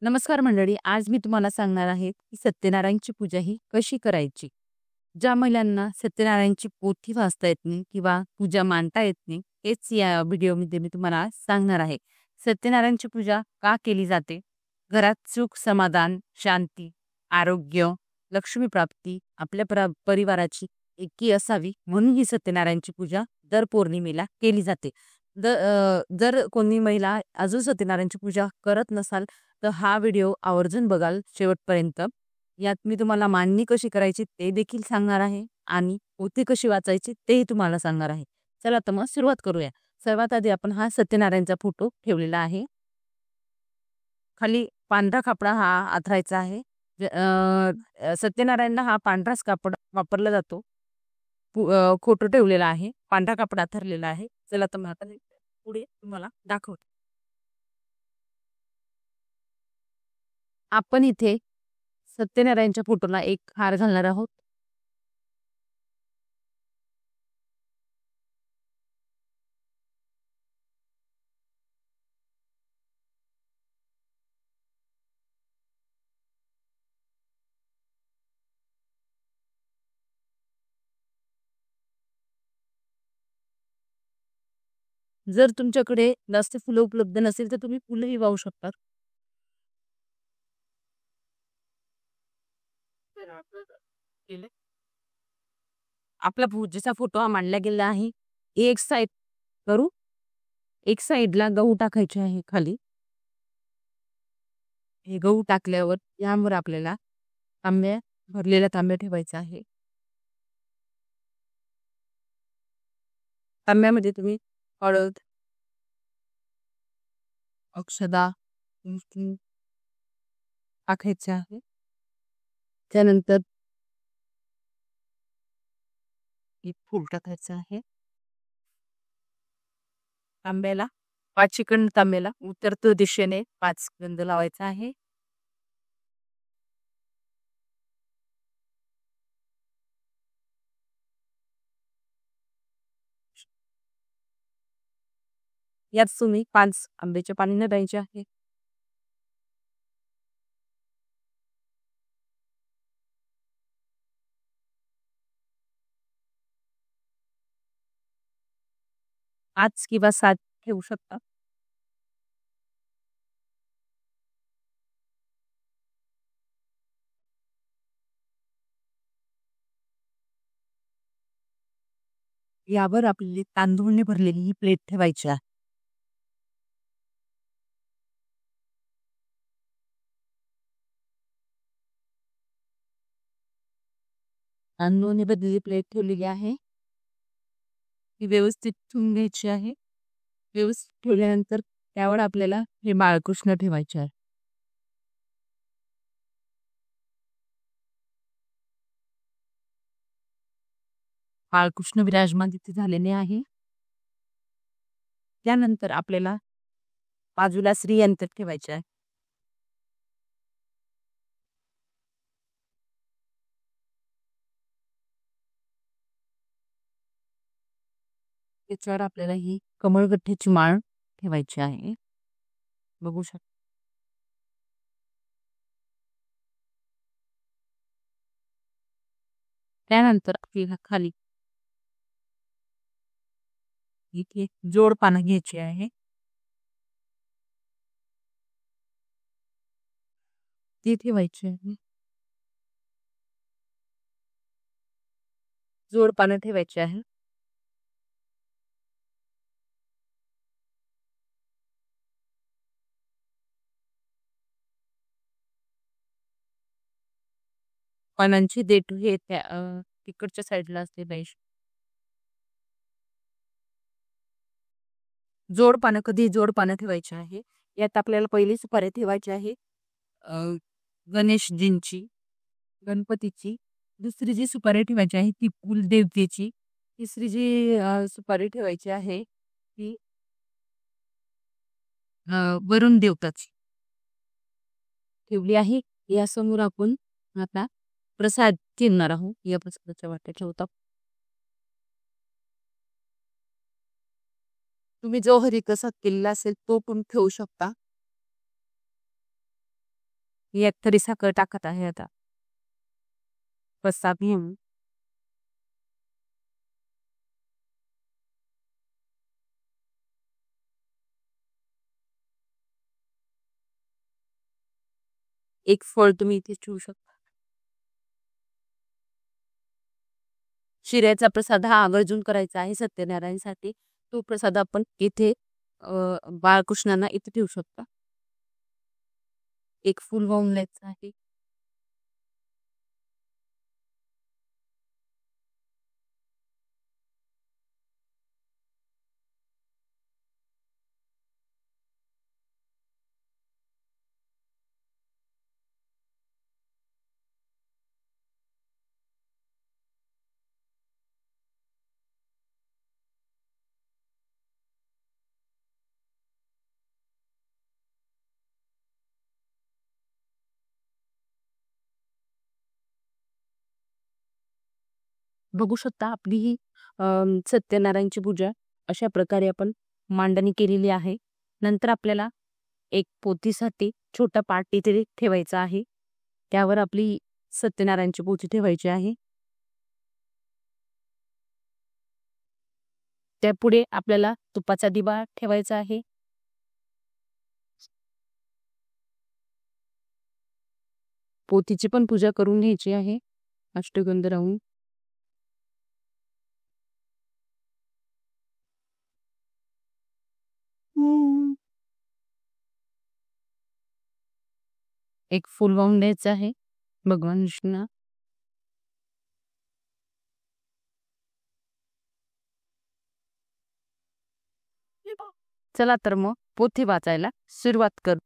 नमस्कार मंडळी. आज मी तुम्हाला सांगणार आहे की सत्यनारायणची पूजा ही कशी करायची. ज्या महिलांना सत्यनारायणची पोथी वाचता येत नाही किंवा पूजा मांडता येत नाही, हेच या व्हिडिओमध्ये मी तुम्हाला सांगणार आहे. सत्यनारायणची पूजा का केली जाते? घरात सुख, समाधान, शांती, आरोग्य, लक्ष्मी प्राप्ती, आपल्या परिवाराची एकी असावी म्हणून ही सत्यनारायणची पूजा दर पौर्णिमेला केली जाते. जर कोणी महिला अजून सत्यनारायणची पूजा करत नसाल तर हा व्हिडिओ आवर्जून बघाल शेवटपर्यंत. यात मी तुम्हाला मांडणी कशी करायची ते देखील सांगणार आहे आणि पोथी कशी वाचायची तेही तुम्हाला सांगणार आहे. चला तर मग सुरुवात करूया. सर्वात आधी आपण हा सत्यनारायणचा फोटो ठेवलेला आहे. खाली पांढरा कापडा हा आथरायचा आहे. सत्यनारायणला हा पांढराच कापड वापरला जातो. फोटो ठेवलेला आहे. पांढरा कापड आथरलेला आहे. चला तर मग आता पुढे तुम्हाला दाखवते. आपण इथे सत्यनारायणच्या फोटोला एक हार घालणार आहोत. जर तुमच्याकडे जास्त फुलं उपलब्ध नसेल तर तुम्ही फुलंही वाहू शकता. केले. आपला पूजेचा फोटो हा मांडला गेला आहे. एक साइड करू. एक साइडला गहू टाकायचे आहे खाली. हे गहू टाकल्यावर यावर आपल्याला भरलेला तांब्या ठेवायचा आहे. तांब्यामध्ये तुम्ही हळद, अक्षदा, कुंकू टाकायचे आहे. त्यानंतर एक फूल टाकायचं आहे. तांब्याला 5 चिकन तांब्याला उत्तर दिशेने 5 गंध लावायचा आहे. यात तुम्ही 5 आंब्याच्या पानं द्यायचे आहे. पाच किंवा 7 ठेवू शकता. यावर आपली तांदूळने भरलेली ही प्लेट ठेवायची आहे. तांदूळने भरलेली प्लेट ठेवलेली आहे. ती व्यवस्थित ठेवून घ्यायची आहे. व्यवस्थित ठेवल्यानंतर त्यावर आपल्याला हे बाळकृष्ण ठेवायचे आहे. बाळकृष्ण विराजमान तिथे झालेले आहे. त्यानंतर आपल्याला बाजूला श्रीयंत्र ठेवायचे आहे. त्याच्यावर आपल्याला ही कमळगठ्ठ्याची माळ ठेवायची आहे. बघू शकता. त्यानंतर आपल्याला खाली इथे जोड पानं घ्यायची आहे. ती ठेवायची आहे. जोड पानं ठेवायची आहे. पानांची देठ हे त्या तिकडच्या साईडला असते पाहिजे. जोड पानं कधी जोड पानं ठेवायची आहे. यात आपल्याला पहिली सुपारी ठेवायची आहे अ, गणेशजींची, गणपतीची. दुसरी जी सुपारी ठेवायची आहे ती कुलदेवतेची. तिसरी जी सुपारी ठेवायची आहे ती वरुण देवताची ठेवली आहे. यासमोर आपण आता प्रसाद ठेवणार आहोत. या प्रसादाच्या वाट्या ठेवता. तुम्ही जो हरी प्रसाद केलेला असेल तो पण ठेवू शकता. 1 तरी साखर टाकत आहे आता. प्रसाद घेऊन एक फळ तुम्ही इथे ठेवू शकता. शिऱ्याचा प्रसाद हा आवर्जून करायचा आहे सत्यनारायणसाठी. तो प्रसाद आपण इथे बाळकृष्णांना इथे ठेवू शकता. एक फूल वाहून द्यायचं आहे. बघू शकता आपली ही सत्यनारायणची पूजा अशा प्रकारे आपण मांडणी केलेली आहे. नंतर आपल्याला एक पोथीसाठी छोटा पाट इथे ठेवायचा आहे. त्यावर आपली सत्यनारायणची पोथी ठेवायची आहे. त्यापुढे आपल्याला तुपाचा दिवा ठेवायचा आहे. पोथीची पण पूजा करून घ्यायची आहे अष्टगंध लावून. एक फूल वाहून द्यायचं आहे भगवान विष्णूंना. चला तर मग पोथी वाचायला सुरुवात कर.